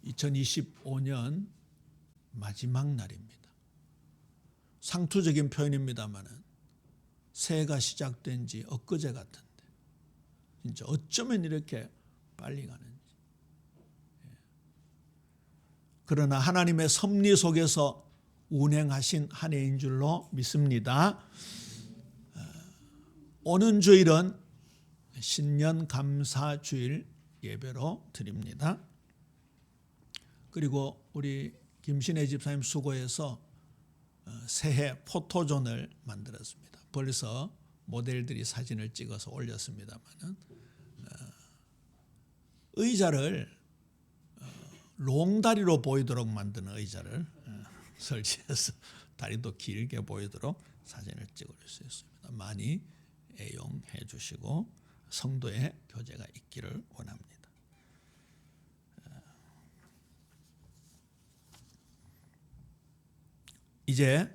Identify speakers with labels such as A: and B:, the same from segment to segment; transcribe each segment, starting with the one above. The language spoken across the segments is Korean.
A: 2025년 마지막 날입니다. 상투적인 표현입니다만 새해가 시작된 지 엊그제 같은데 진짜 어쩌면 이렇게 빨리 가는지. 그러나 하나님의 섭리 속에서 운행하신 한 해인 줄로 믿습니다. 오는 주일은 신년 감사주일 예배로 드립니다. 그리고 우리 김신혜 집사님 수고해서 새해 포토존을 만들었습니다. 벌써 모델들이 사진을 찍어서 올렸습니다만 의자를 롱다리로 보이도록 만드는 의자를 설치해서 다리도 길게 보이도록 사진을 찍어 올 수 있습니다. 많이 애용해 주시고 성도의 교제가 있기를 원합니다. 이제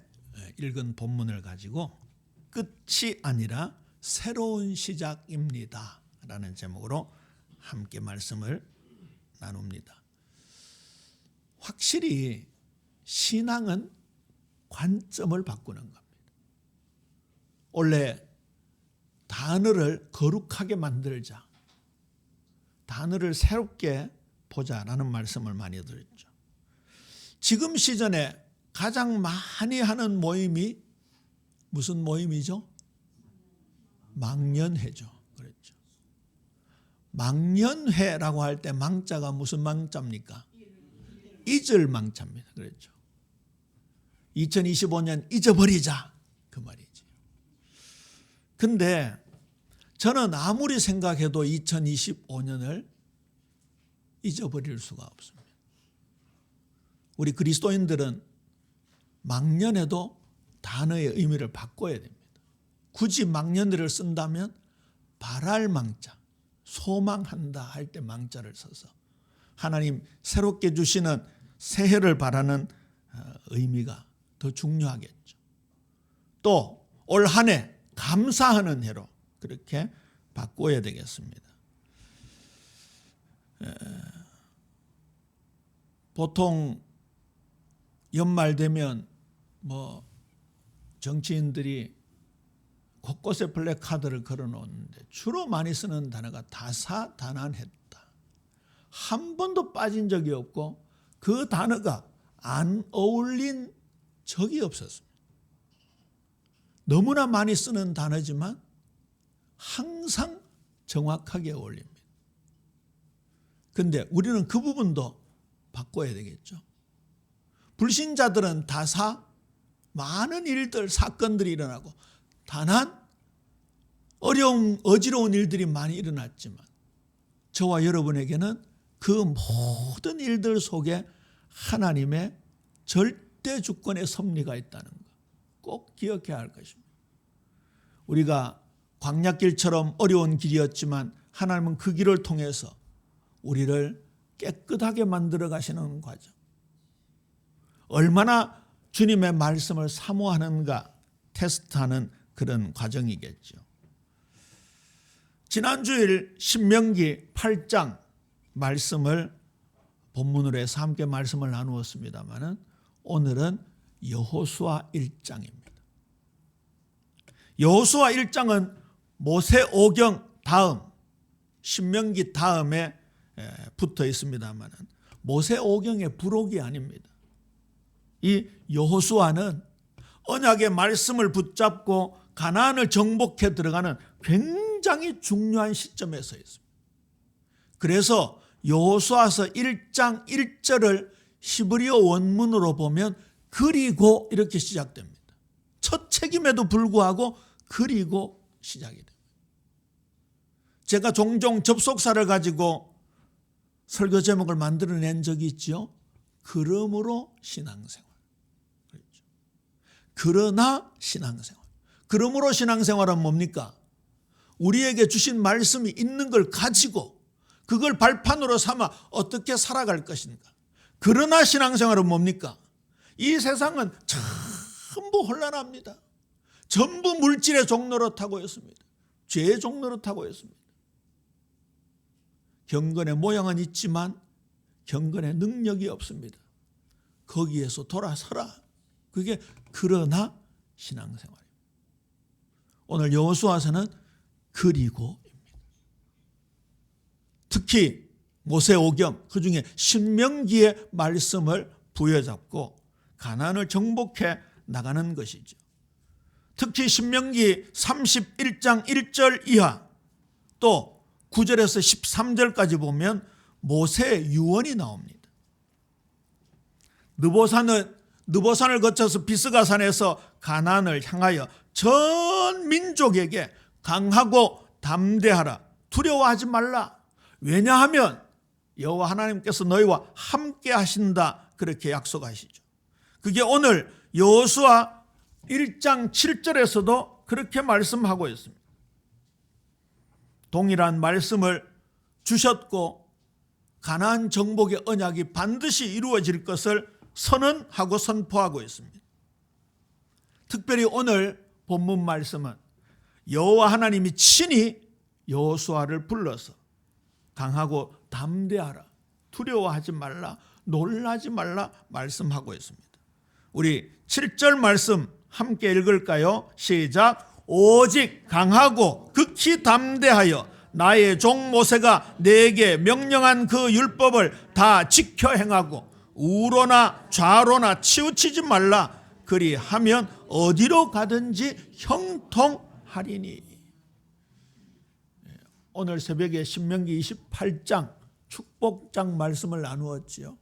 A: 읽은 본문을 가지고 끝이 아니라 새로운 시작입니다 라는 제목으로 함께 말씀을 나눕니다. 확실히 신앙은 관점을 바꾸는 겁니다. 원래 단어를 거룩하게 만들자, 단어를 새롭게 보자라는 말씀을 많이 드렸죠. 지금 시즌에 가장 많이 하는 모임이 무슨 모임이죠? 망년회죠. 그렇죠. 망년회라고 할 때 망자가 무슨 망자입니까? 잊을 망자입니다. 그렇죠. 2025년 잊어버리자 그 말이지. 근데 저는 아무리 생각해도 2025년을 잊어버릴 수가 없습니다. 우리 그리스도인들은 망년에도 단어의 의미를 바꿔야 됩니다. 굳이 망년들을 쓴다면 바랄 망자, 소망한다 할 때 망자를 써서 하나님 새롭게 주시는 새해를 바라는 의미가 더 중요하겠죠. 또 올 한 해 감사하는 해로 그렇게 바꿔야 되겠습니다. 보통 연말 되면 정치인들이 곳곳에 플래카드를 걸어놓는데 주로 많이 쓰는 단어가 다사다난했다. 한 번도 빠진 적이 없고 그 단어가 안 어울린 적이 없었습니다. 너무나 많이 쓰는 단어지만 항상 정확하게 어울립니다. 그런데 우리는 그 부분도 바꿔야 되겠죠. 불신자들은 많은 일들, 사건들이 일어나고 다만 어지러운 일들이 많이 일어났지만 저와 여러분에게는 그 모든 일들 속에 하나님의 절대 주권의 섭리가 있다는 것 꼭 기억해야 할 것입니다. 우리가 광야길처럼 어려운 길이었지만 하나님은 그 길을 통해서 우리를 깨끗하게 만들어 가시는 과정, 얼마나 주님의 말씀을 사모하는가 테스트하는 그런 과정이겠죠. 지난주일 신명기 8장 말씀을 본문으로 해서 함께 말씀을 나누었습니다만 오늘은 여호수아 1장입니다. 여호수아 1장은 모세오경 다음 신명기 다음에 붙어 있습니다만 모세오경의 부록이 아닙니다. 이 여호수아는 언약의 말씀을 붙잡고 가나안을 정복해 들어가는 굉장히 중요한 시점에 서 있습니다. 그래서 여호수아서 1장 1절을 히브리어 원문으로 보면 그리고 이렇게 시작됩니다. 첫 책임에도 불구하고 그리고 시작이 됩니다. 제가 종종 접속사를 가지고 설교 제목을 만들어낸 적이 있죠. 그러므로 신앙생활. 그렇죠. 그러나 신앙생활. 그러므로 신앙생활은 뭡니까? 우리에게 주신 말씀이 있는 걸 가지고 그걸 발판으로 삼아 어떻게 살아갈 것인가. 그러나 신앙생활은 뭡니까? 이 세상은 전부 혼란합니다. 전부 물질의 종로로 타고 있습니다. 죄의 종로로 타고 있습니다. 경건의 모양은 있지만 경건의 능력이 없습니다. 거기에서 돌아서라. 그게 그러나 신앙생활입니다. 오늘 여호수아서는 그리고입니다. 특히 모세오경 그중에 신명기의 말씀을 부여잡고 가나안을 정복해 나가는 것이죠. 특히 신명기 31장 1절 이하 또 9절에서 13절까지 보면 모세의 유언이 나옵니다. 느보산을 거쳐서 비스가산에서 가나안을 향하여 전 민족에게 강하고 담대하라. 두려워하지 말라. 왜냐하면 여호와 하나님께서 너희와 함께 하신다. 그렇게 약속하시죠. 그게 오늘 여호수아 1장 7절에서도 그렇게 말씀하고 있습니다. 동일한 말씀을 주셨고 가나안 정복의 언약이 반드시 이루어질 것을 선언하고 선포하고 있습니다. 특별히 오늘 본문 말씀은 여호와 하나님이 친히 여호수아를 불러서 강하고 담대하라, 두려워하지 말라, 놀라지 말라 말씀하고 있습니다. 우리 7절 말씀 함께 읽을까요? 시작. 오직 강하고 극히 담대하여 나의 종 모세가 내게 명령한 그 율법을 다 지켜 행하고 우로나 좌로나 치우치지 말라. 그리하면 어디로 가든지 형통하리니. 오늘 새벽에 신명기 28장 축복장 말씀을 나누었지요.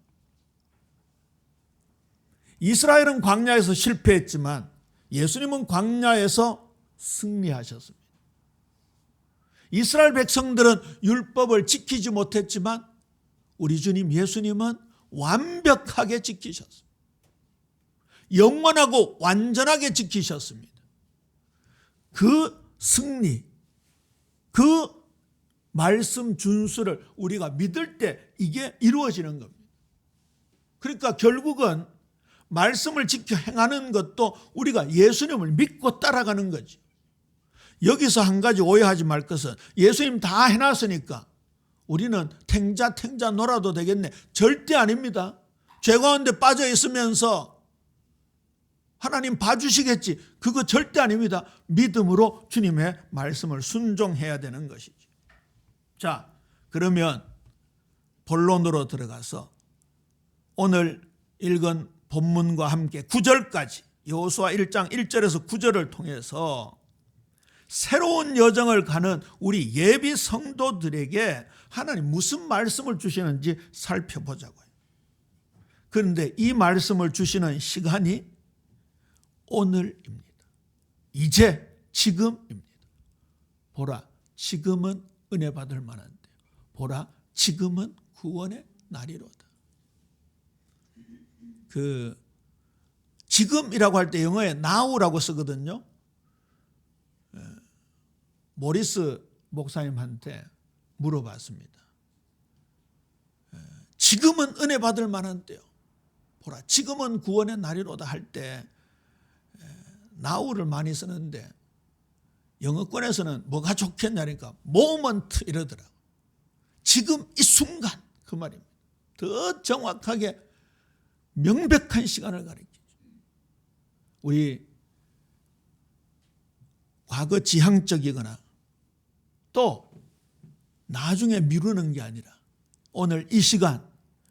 A: 이스라엘은 광야에서 실패했지만 예수님은 광야에서 승리하셨습니다. 이스라엘 백성들은 율법을 지키지 못했지만 우리 주님 예수님은 완벽하게 지키셨습니다. 영원하고 완전하게 지키셨습니다. 그 승리, 그 말씀 준수를 우리가 믿을 때 이게 이루어지는 겁니다. 그러니까 결국은 말씀을 지켜 행하는 것도 우리가 예수님을 믿고 따라가는 거지. 여기서 한 가지 오해하지 말 것은 예수님 다 해놨으니까 우리는 탱자 놀아도 되겠네. 절대 아닙니다. 죄 가운데 빠져 있으면서 하나님 봐주시겠지. 그거 절대 아닙니다. 믿음으로 주님의 말씀을 순종해야 되는 것이죠. 자, 그러면 본론으로 들어가서 오늘 읽은 본문과 함께 9절까지 여호수아 1장 1절에서 9절을 통해서 새로운 여정을 가는 우리 예비 성도들에게 하나님 무슨 말씀을 주시는지 살펴보자고요. 그런데 이 말씀을 주시는 시간이 오늘입니다. 이제 지금입니다. 보라, 지금은 은혜 받을 만한데, 보라, 지금은 구원의 날이로다. 그 지금이라고 할 때 영어에 now라고 쓰거든요. 모리스 목사님한테 물어봤습니다. 지금은 은혜 받을 만한 때요. 보라, 지금은 구원의 날이로다 할 때 now를 많이 쓰는데 영어권에서는 뭐가 좋겠냐니까 moment 이러더라고요. 지금 이 순간 그 말입니다. 더 정확하게 명백한 시간을 가리키죠. 우리 과거 지향적이거나 또 나중에 미루는 게 아니라 오늘 이 시간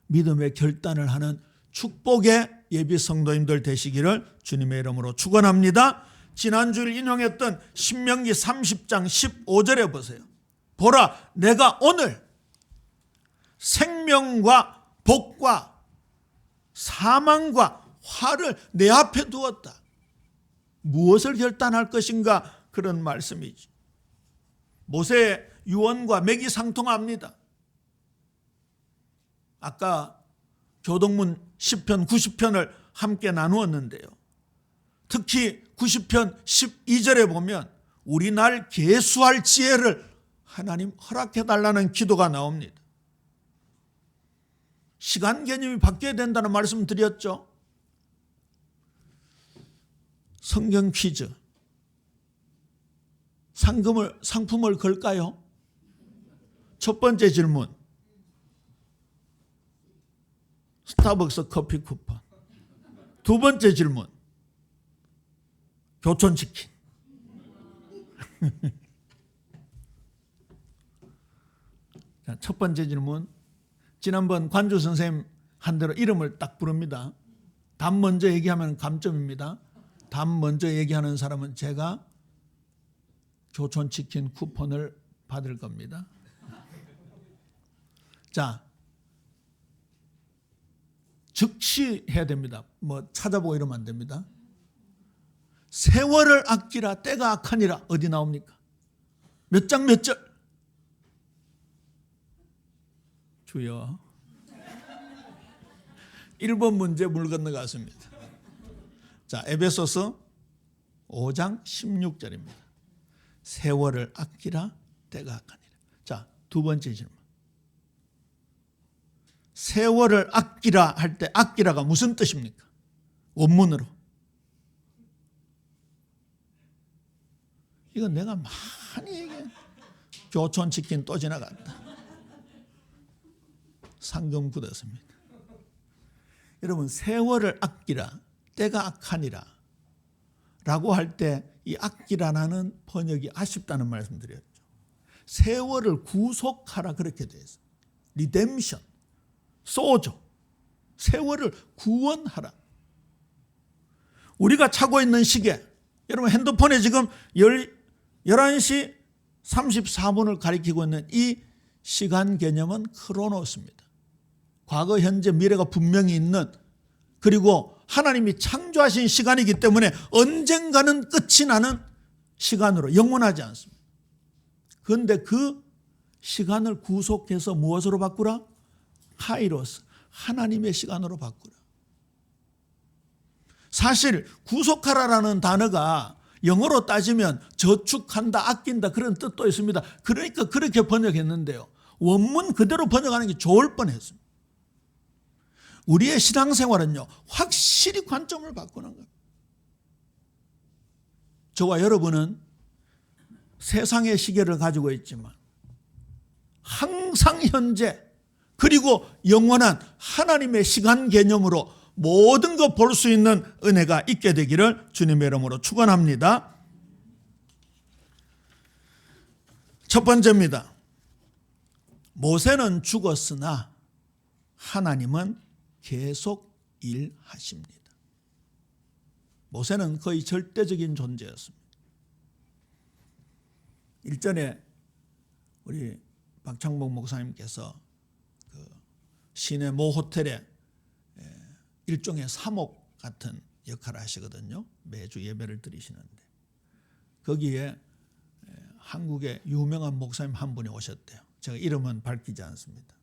A: 믿음의 결단을 하는 축복의 예비 성도님들 되시기를 주님의 이름으로 축원합니다. 지난주에 인용했던 신명기 30장 15절에 보세요. 보라, 내가 오늘 생명과 복과 사망과 화를 내 앞에 두었다. 무엇을 결단할 것인가? 그런 말씀이지. 모세의 유언과 맥이 상통합니다. 아까 교동문 10편, 90편을 함께 나누었는데요. 특히 90편 12절에 보면 우리 날 계수할 지혜를 하나님 허락해달라는 기도가 나옵니다. 시간 개념이 바뀌어야 된다는 말씀 드렸죠. 성경 퀴즈. 상품을 걸까요? 첫 번째 질문. 스타벅스 커피 쿠폰. 두 번째 질문. 교촌치킨. 자, 첫 번째 질문. 지난번 관주 선생님 한 대로 이름을 딱 부릅니다. 답 먼저 얘기하면 감점입니다. 답 먼저 얘기하는 사람은 제가 교촌치킨 쿠폰을 받을 겁니다. 자, 즉시 해야 됩니다. 뭐 찾아보고 이러면 안 됩니다. 세월을 아끼라 때가 악하니라 어디 나옵니까? 몇 장 몇 절? 주여. 1번 문제 물 건너갔습니다. 자, 에베소서 5장 16절입니다. 세월을 아끼라 때가 악하니라. 자, 두 번째 질문. 세월을 아끼라 할 때 아끼라가 무슨 뜻입니까? 원문으로. 이건 내가 많이 얘기해. 교촌치킨 또 지나갔다. 상금 굳었습니다. 여러분, 세월을 아끼라 때가 악하니라 라고 할 때 이 아끼라는 번역이 아쉽다는 말씀 드렸죠. 세월을 구속하라 그렇게 되어 있어요. 리뎀션, 소조, 세월을 구원하라. 우리가 차고 있는 시계, 여러분 핸드폰에 지금 11시 34분을 가리키고 있는 이 시간 개념은 크로노스입니다. 과거, 현재, 미래가 분명히 있는, 그리고 하나님이 창조하신 시간이기 때문에 언젠가는 끝이 나는 시간으로 영원하지 않습니다. 그런데 그 시간을 구속해서 무엇으로 바꾸라? 카이로스, 하나님의 시간으로 바꾸라. 사실 구속하라라는 단어가 영어로 따지면 저축한다, 아낀다 그런 뜻도 있습니다. 그러니까 그렇게 번역했는데요. 원문 그대로 번역하는 게 좋을 뻔했습니다. 우리의 신앙생활은요, 확실히 관점을 바꾸는 거예요. 저와 여러분은 세상의 시계를 가지고 있지만 항상 현재 그리고 영원한 하나님의 시간 개념으로 모든 것 볼 수 있는 은혜가 있게 되기를 주님의 이름으로 축원합니다. 첫 번째입니다. 모세는 죽었으나 하나님은 계속 일하십니다. 모세는 거의 절대적인 존재였습니다. 일전에 우리 박창복 목사님께서 그 시내 모 호텔에 일종의 사목 같은 역할을 하시거든요. 매주 예배를 드리시는데 거기에 한국의 유명한 목사님 한 분이 오셨대요. 제가 이름은 밝히지 않습니다.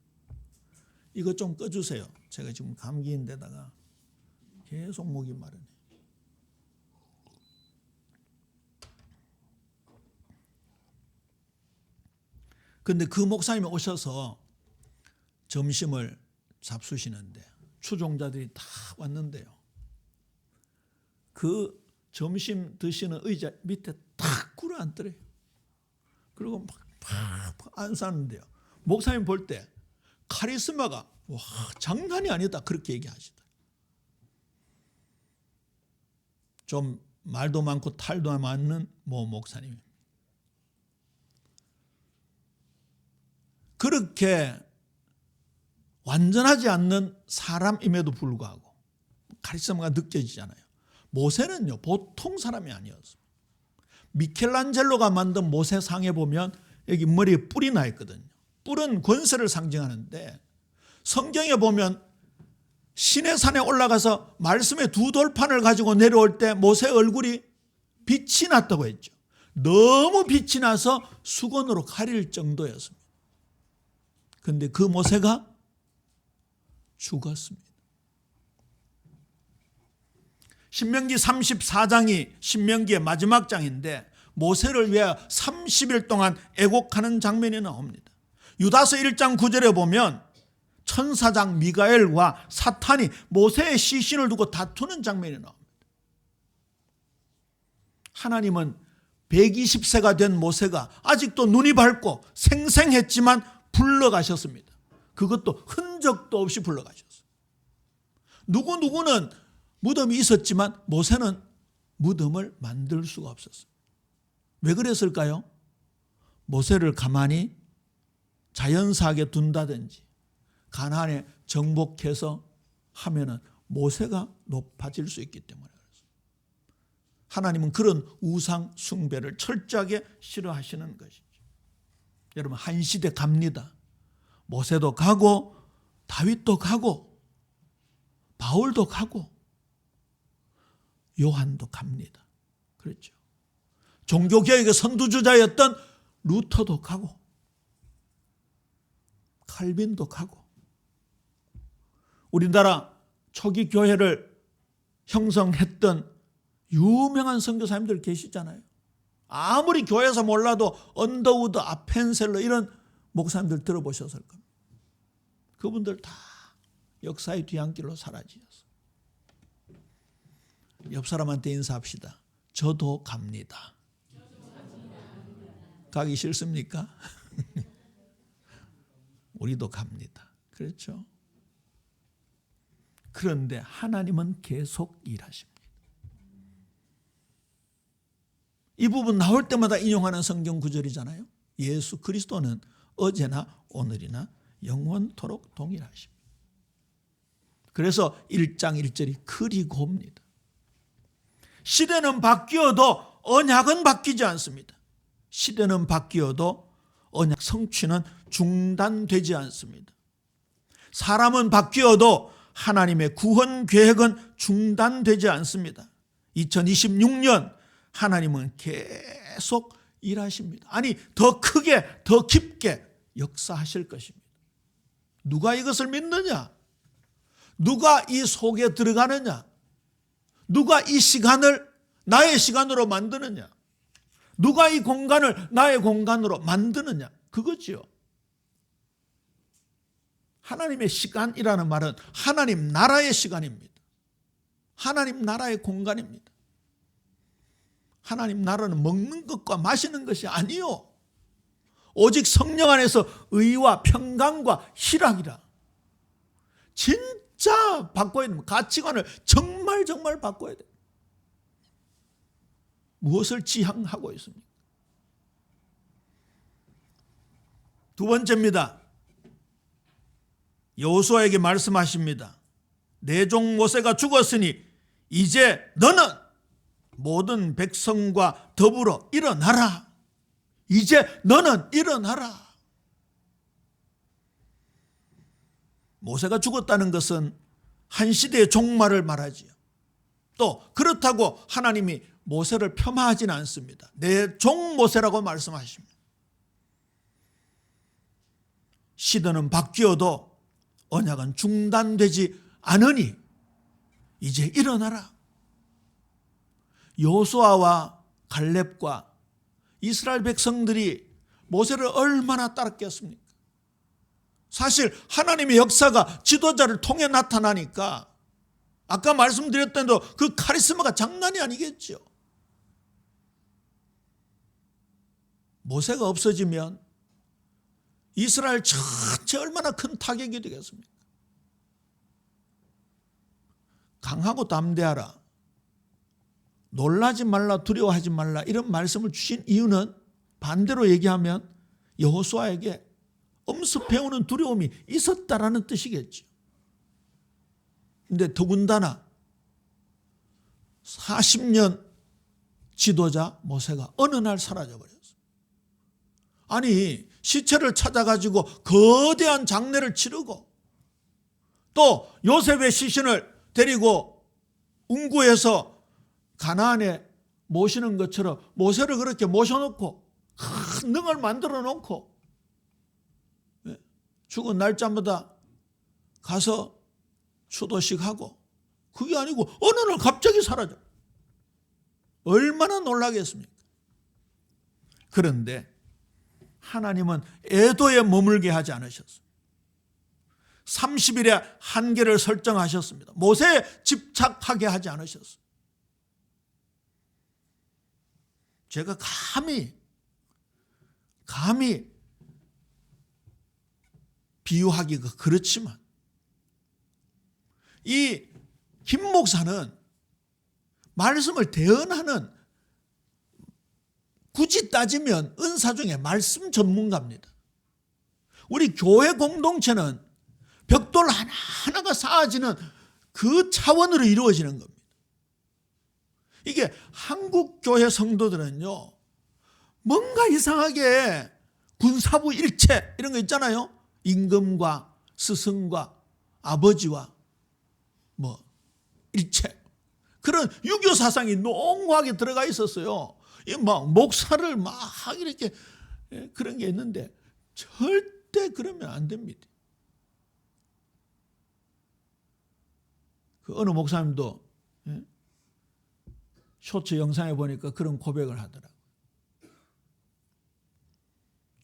A: 이거 좀 꺼주세요. 제가 지금 감기인데다가 계속 목이 마르네. 그런데 그 목사님이 오셔서 점심을 잡수시는데 추종자들이 다 왔는데요. 그 점심 드시는 의자 밑에 탁 꿇어앉더래요. 그리고 막 안 사는데요. 목사님 볼 때 카리스마가 와, 장난이 아니다 그렇게 얘기하시다. 좀 말도 많고 탈도 많은 모 목사님. 그렇게 완전하지 않는 사람임에도 불구하고 카리스마가 느껴지잖아요. 모세는요, 보통 사람이 아니었어요. 미켈란젤로가 만든 모세상에 보면 여기 머리에 뿔이 나 있거든요. 뿔은 권세를 상징하는데 성경에 보면 시내산에 올라가서 말씀의 두 돌판을 가지고 내려올 때 모세 얼굴이 빛이 났다고 했죠. 너무 빛이 나서 수건으로 가릴 정도였습니다. 그런데 그 모세가 죽었습니다. 신명기 34장이 신명기의 마지막 장인데 모세를 위하여 30일 동안 애곡하는 장면이 나옵니다. 유다서 1장 9절에 보면 천사장 미가엘과 사탄이 모세의 시신을 두고 다투는 장면이 나옵니다. 하나님은 120세가 된 모세가 아직도 눈이 밝고 생생했지만 불러가셨습니다. 그것도 흔적도 없이 불러가셨어요. 누구누구는 무덤이 있었지만 모세는 무덤을 만들 수가 없었어요. 왜 그랬을까요? 모세를 가만히 자연사하게 둔다든지 가나안에 정복해서 하면은 모세가 높아질 수 있기 때문에 그렇습니다. 하나님은 그런 우상 숭배를 철저하게 싫어하시는 것이죠. 여러분, 한 시대 갑니다. 모세도 가고 다윗도 가고 바울도 가고 요한도 갑니다. 그렇죠. 종교개혁의 선두주자였던 루터도 가고 칼빈도 가고 우리나라 초기 교회를 형성했던 유명한 선교사님들 계시잖아요. 아무리 교회에서 몰라도 언더우드, 아펜셀러 이런 목사님들 들어보셨을 겁니다. 그분들 다 역사의 뒤안길로 사라지셨어요. 옆 사람한테 인사합시다. 저도 갑니다. 가기 싫습니까? 우리도 갑니다. 그렇죠? 그런데 하나님은 계속 일하십니다. 이 부분 나올 때마다 인용하는 성경 구절이잖아요. 예수 그리스도는 어제나 오늘이나 영원토록 동일하십니다. 그래서 1장 1절이 그리고입니다. 시대는 바뀌어도 언약은 바뀌지 않습니다. 시대는 바뀌어도 언약 성취는 중단되지 않습니다. 사람은 바뀌어도 하나님의 구원 계획은 중단되지 않습니다. 2026년 하나님은 계속 일하십니다. 아니, 더 크게, 더 깊게 역사하실 것입니다. 누가 이것을 믿느냐? 누가 이 속에 들어가느냐? 누가 이 시간을 나의 시간으로 만드느냐? 누가 이 공간을 나의 공간으로 만드느냐? 그거지요. 하나님의 시간이라는 말은 하나님 나라의 시간입니다. 하나님 나라의 공간입니다. 하나님 나라는 먹는 것과 마시는 것이 아니요. 오직 성령 안에서 의와 평강과 희락이라. 진짜 바꿔야 됩니다. 가치관을 정말 바꿔야 돼요. 무엇을 지향하고 있습니까? 두 번째입니다. 여호수아에게 말씀하십니다. 내 종 모세가 죽었으니 이제 너는 모든 백성과 더불어 일어나라. 이제 너는 일어나라. 모세가 죽었다는 것은 한 시대의 종말을 말하지요. 또 그렇다고 하나님이 모세를 폄하하지는 않습니다. 내 종 모세라고 말씀하십니다. 시대는 바뀌어도 언약은 중단되지 않으니 이제 일어나라. 여호수아와 갈렙과 이스라엘 백성들이 모세를 얼마나 따랐겠습니까? 사실 하나님의 역사가 지도자를 통해 나타나니까 아까 말씀드렸던 대로 그 카리스마가 장난이 아니겠죠. 모세가 없어지면 이스라엘 전체 얼마나 큰 타격이 되겠습니까? 강하고 담대하라. 놀라지 말라, 두려워하지 말라 이런 말씀을 주신 이유는 반대로 얘기하면 여호수아에게 엄습해오는 두려움이 있었다라는 뜻이겠죠. 그런데 더군다나 40년 지도자 모세가 어느 날 사라져버렸어요. 아니, 시체를 찾아가지고 거대한 장례를 치르고 또 요셉의 시신을 데리고 운구해서 가나안에 모시는 것처럼 모세를 그렇게 모셔놓고 큰 능을 만들어 놓고 죽은 날짜마다 가서 추도식하고 그게 아니고 어느 날 갑자기 사라져. 얼마나 놀라겠습니까? 그런데 하나님은 애도에 머물게 하지 않으셨어요. 30일의 한계를 설정하셨습니다. 모세에 집착하게 하지 않으셨어요. 제가 감히 비유하기가 그렇지만 이 김 목사는 말씀을 대언하는, 굳이 따지면 은사 중에 말씀 전문가입니다. 우리 교회 공동체는 벽돌 하나하나가 쌓아지는 그 차원으로 이루어지는 겁니다. 이게 한국 교회 성도들은요, 뭔가 이상하게 군사부 일체 이런 거 있잖아요. 임금과 스승과 아버지와 뭐 일체, 그런 유교 사상이 농후하게 들어가 있었어요. 막 목사를 막 이렇게 그런 게 있는데 절대 그러면 안 됩니다. 그 어느 목사님도 쇼츠 영상에 보니까 그런 고백을 하더라고요.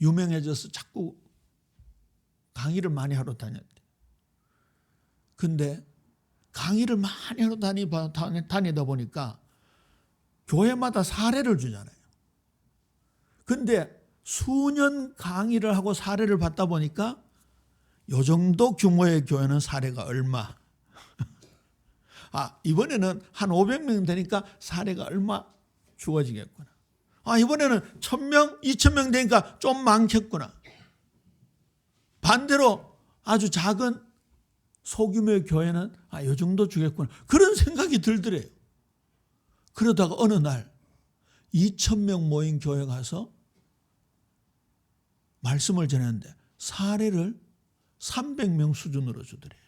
A: 유명해져서 자꾸 강의를 많이 하러 다녔대. 근데 강의를 많이 하러 다니다 보니까 교회마다 사례를 주잖아요. 근데 수년 강의를 하고 사례를 받다 보니까 요 정도 규모의 교회는 사례가 얼마, 이번에는 한 500명 되니까 사례가 얼마 주어지겠구나. 이번에는 1000명, 2000명 되니까 좀 많겠구나. 반대로 아주 작은 소규모의 교회는 요 정도 주겠구나. 그런 생각이 들더래요. 그러다가 어느 날 2000명 모인 교회 가서 말씀을 전했는데 사례를 300명 수준으로 주더래요.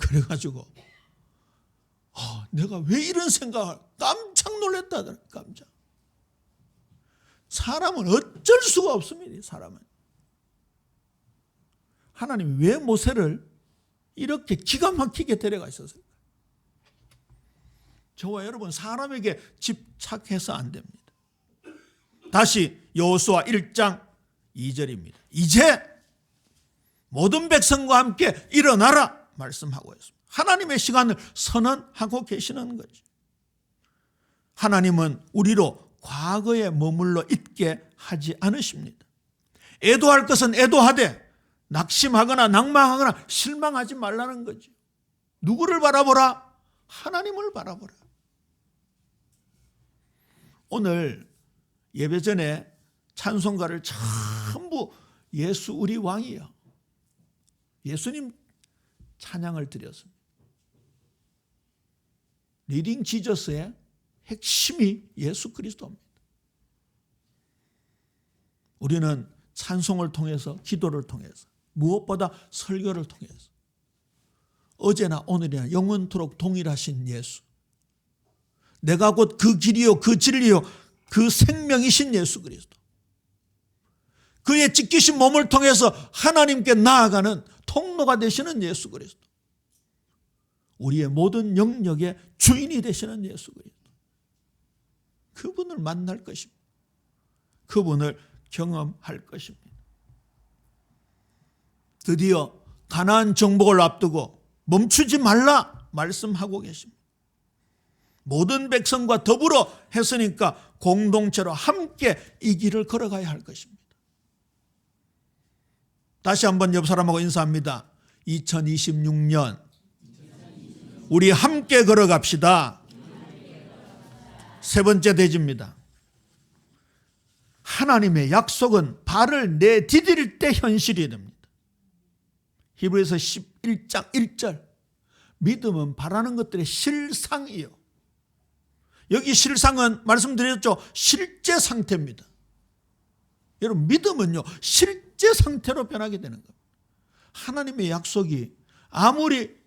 A: 그래가지고 내가 왜 이런 생각을, 깜짝 놀랐다. 깜짝. 사람은 어쩔 수가 없습니다. 사람은. 하나님이 왜 모세를 이렇게 기가 막히게 데려가 있었을까? 저와 여러분, 사람에게 집착해서 안 됩니다. 다시 여호수아 1장 2절입니다. 이제 모든 백성과 함께 일어나라 말씀하고 있습니다. 하나님의 시간을 선언하고 계시는 거죠. 하나님은 우리로 과거에 머물러 있게 하지 않으십니다. 애도할 것은 애도하되 낙심하거나 낭망하거나 실망하지 말라는 거죠. 누구를 바라보라? 하나님을 바라보라. 오늘 예배 전에 찬송가를 전부 예수 우리 왕이요, 예수님 찬양을 드렸습니다. 리딩 지저스의 핵심이 예수 그리스도입니다. 우리는 찬송을 통해서, 기도를 통해서, 무엇보다 설교를 통해서 어제나 오늘이나 영원토록 동일하신 예수, 내가 곧 그 길이요 그 진리요 그 생명이신 예수 그리스도, 그의 찢기신 몸을 통해서 하나님께 나아가는 통로가 되시는 예수 그리스도, 우리의 모든 영역의 주인이 되시는 예수 그리스도, 그분을 만날 것입니다. 그분을 경험할 것입니다. 드디어 가나안 정복을 앞두고 멈추지 말라 말씀하고 계십니다. 모든 백성과 더불어 했으니까 공동체로 함께 이 길을 걸어가야 할 것입니다. 다시 한번 옆 사람하고 인사합니다. 2026년 우리 함께 걸어갑시다. 세 번째 대지입니다. 하나님의 약속은 발을 내디딜 때 현실이 됩니다. 히브리서 11장 1절, 믿음은 바라는 것들의 실상이요. 여기 실상은 말씀드렸죠, 실제 상태입니다. 여러분, 믿음은요 실제 상태로 변하게 되는 겁니다. 하나님의 약속이 아무리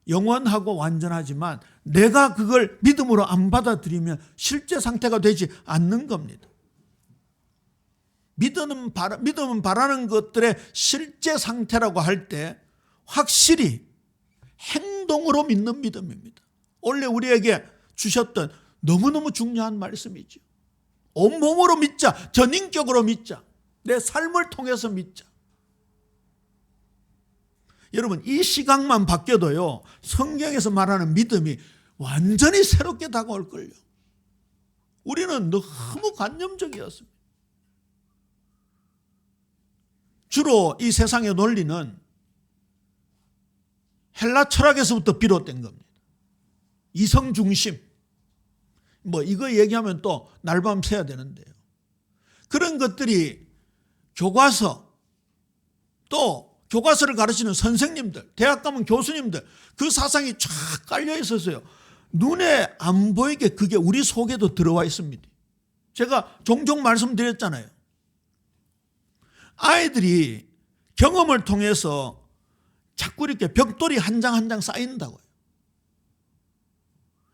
A: 영원하고 완전하지만 내가 그걸 믿음으로 안 받아들이면 실제 상태가 되지 않는 겁니다. 믿음은 바라는 것들의 실제 상태라고 할 때 확실히 행동으로 믿는 믿음입니다. 원래 우리에게 주셨던 너무너무 중요한 말씀이죠. 온몸으로 믿자, 전인격으로 믿자, 내 삶을 통해서 믿자. 여러분, 이 시각만 바뀌어도요 성경에서 말하는 믿음이 완전히 새롭게 다가올걸요. 우리는 너무 관념적이었습니다. 주로 이 세상의 논리는 헬라 철학에서부터 비롯된 겁니다. 이성 중심, 뭐 이거 얘기하면 또 날밤 새야 되는데요. 그런 것들이 교과서, 또 교과서를 가르치는 선생님들, 대학 가면 교수님들, 그 사상이 쫙 깔려 있었어요. 눈에 안 보이게 그게 우리 속에도 들어와 있습니다. 제가 종종 말씀드렸잖아요. 아이들이 경험을 통해서 자꾸 이렇게 벽돌이 한 장 한 장 쌓인다고요.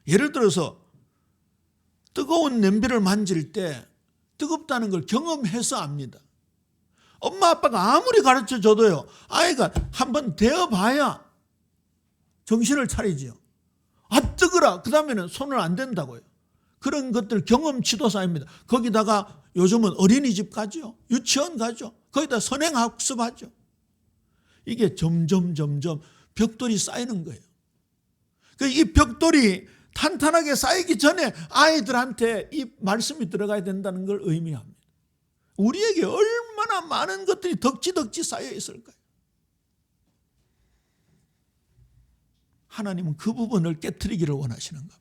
A: 예를 들어서 뜨거운 냄비를 만질 때 뜨겁다는 걸 경험해서 압니다. 엄마 아빠가 아무리 가르쳐 줘도요, 아이가 한번 데워봐야 정신을 차리지요. 아 뜨거라, 그 다음에는 손을 안 댄다고요. 그런 것들 경험치도 쌓입니다. 거기다가 요즘은 어린이집 가죠, 유치원 가죠, 거기다 선행학습하죠. 이게 점점 벽돌이 쌓이는 거예요. 이 벽돌이 탄탄하게 쌓이기 전에 아이들한테 이 말씀이 들어가야 된다는 걸 의미합니다. 우리에게 얼마나 많은 것들이 덕지덕지 쌓여 있을까요? 하나님은 그 부분을 깨트리기를 원하시는 겁니다.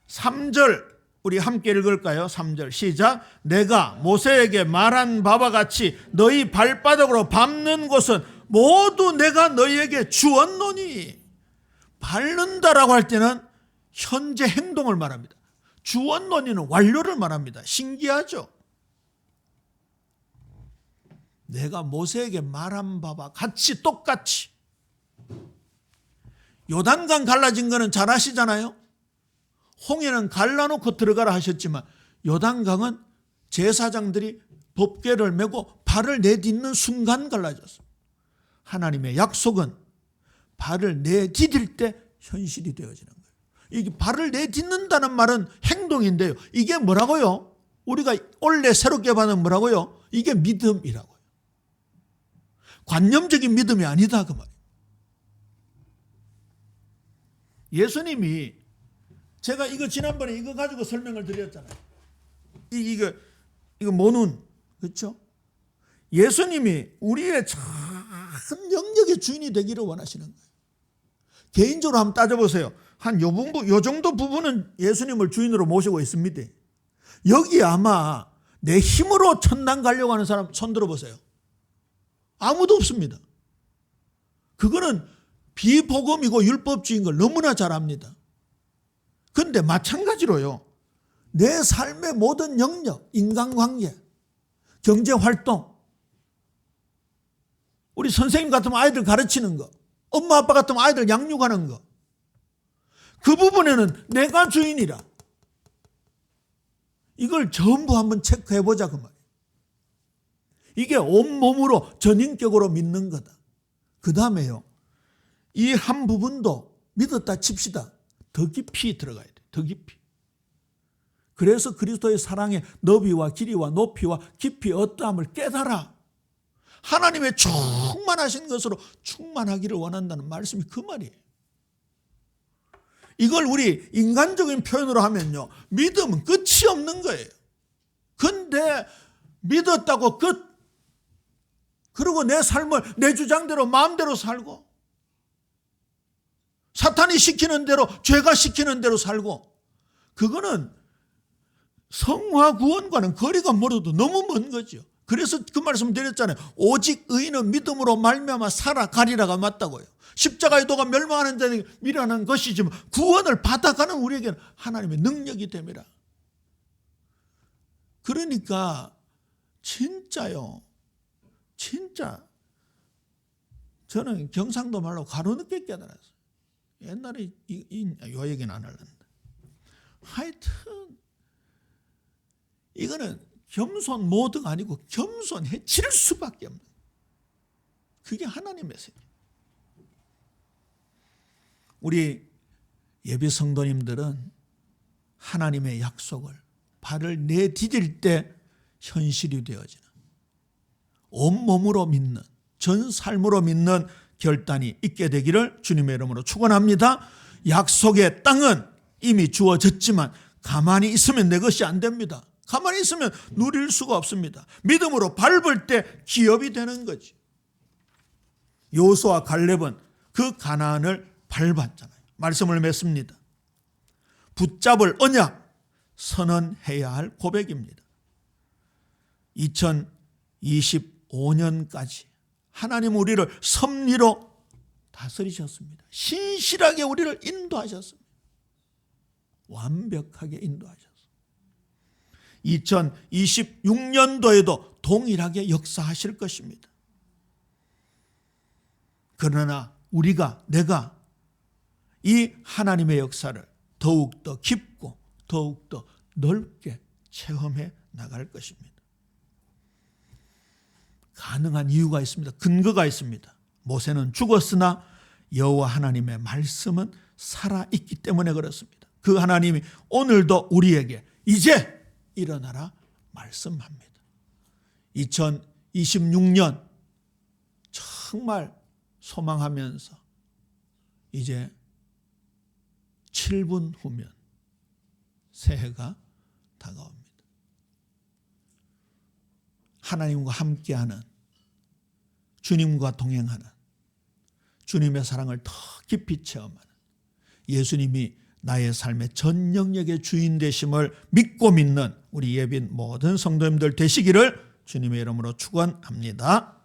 A: 3절 우리 함께 읽을까요? 3절 시작. 내가 모세에게 말한 바와 같이 너희 발바닥으로 밟는 곳은 모두 내가 너희에게 주었노니. 밟는다라고 할 때는 현재 행동을 말합니다. 주었노니는 완료를 말합니다. 신기하죠? 내가 모세에게 말한 바와 같이, 똑같이. 요단강 갈라진 거는 잘 아시잖아요. 홍해는 갈라놓고 들어가라 하셨지만 요단강은 제사장들이 법궤를 메고 발을 내딛는 순간 갈라졌습니다. 하나님의 약속은 발을 내디딜 때 현실이 되어지는 거예요. 이게 발을 내딛는다는 말은 행동인데요. 이게 뭐라고요? 우리가 원래 새롭게 받은 뭐라고요? 이게 믿음이라고요. 관념적인 믿음이 아니다 그 말이에요. 예수님이, 제가 이거 지난번에 이거 가지고 설명을 드렸잖아요. 이거 모눈, 그렇죠? 예수님이 우리의 큰 영역의 주인이 되기를 원하시는 거예요. 개인적으로 한번 따져보세요. 요 정도 부분은 예수님을 주인으로 모시고 있습니다. 여기 아마 내 힘으로 천당 가려고 하는 사람 손 들어보세요. 아무도 없습니다. 그거는 비복음이고 율법주의인 걸 너무나 잘 압니다. 그런데 마찬가지로요, 내 삶의 모든 영역, 인간관계, 경제활동, 우리 선생님 같으면 아이들 가르치는 거, 엄마 아빠 같으면 아이들 양육하는 거, 그 부분에는 내가 주인이라. 이걸 전부 한번 체크해보자 그 말이에요. 이게 온몸으로 전인격으로 믿는 거다. 그 다음에요, 이 한 부분도 믿었다 칩시다. 더 깊이 들어가야 돼. 더 깊이. 그래서 그리스도의 사랑의 너비와 길이와 높이와 깊이 어떠함을 깨달아 하나님의 충만하신 것으로 충만하기를 원한다는 말씀이 그 말이에요. 이걸 우리 인간적인 표현으로 하면요, 믿음은 끝이 없는 거예요. 근데 믿었다고 끝. 그리고 내 삶을 내 주장대로 마음대로 살고, 사탄이 시키는 대로, 죄가 시키는 대로 살고, 그거는 성화 구원과는 거리가 멀어도 너무 먼 거죠. 그래서 그 말씀 드렸잖아요. 오직 의인은 믿음으로 말미암아 살아가리라가 맞다고요. 십자가의 도가 멸망하는 자에게 미련한 것이지만 구원을 받아가는 우리에게는 하나님의 능력이 됨이라. 그러니까 진짜요, 진짜 저는 경상도 말로 가로늦게 깨달았어요. 옛날에 요 얘기는 안 하려는데, 하여튼 이거는 겸손 모드가 아니고 겸손해질 수밖에 없는, 그게 하나님의 세계. 우리 예배 성도님들은 하나님의 약속을 발을 내디딜 때 현실이 되어지는, 온몸으로 믿는, 전 삶으로 믿는 결단이 있게 되기를 주님의 이름으로 축원합니다. 약속의 땅은 이미 주어졌지만 가만히 있으면 내 것이 안 됩니다. 가만히 있으면 누릴 수가 없습니다. 믿음으로 밟을 때 기업이 되는 거지. 여호수아 갈렙은 그 가나안을 밟았잖아요. 말씀을 맺습니다. 붙잡을 언약, 선언해야 할 고백입니다. 2025년까지 하나님 우리를 섭리로 다스리셨습니다. 신실하게 우리를 인도하셨습니다. 완벽하게 인도하셨습니다. 2026년도에도 동일하게 역사하실 것입니다. 그러나 내가 이 하나님의 역사를 더욱더 깊고 더욱더 넓게 체험해 나갈 것입니다. 가능한 이유가 있습니다. 근거가 있습니다. 모세는 죽었으나 여호와 하나님의 말씀은 살아있기 때문에 그렇습니다. 그 하나님이 오늘도 우리에게 이제 일어나라 말씀합니다. 2026년 정말 소망하면서 이제 7분 후면 새해가 다가옵니다. 하나님과 함께하는, 주님과 동행하는, 주님의 사랑을 더 깊이 체험하는, 예수님이 나의 삶의 전 영역의 주인 되심을 믿고 믿는 우리 예빈 모든 성도님들 되시기를 주님의 이름으로 축원합니다.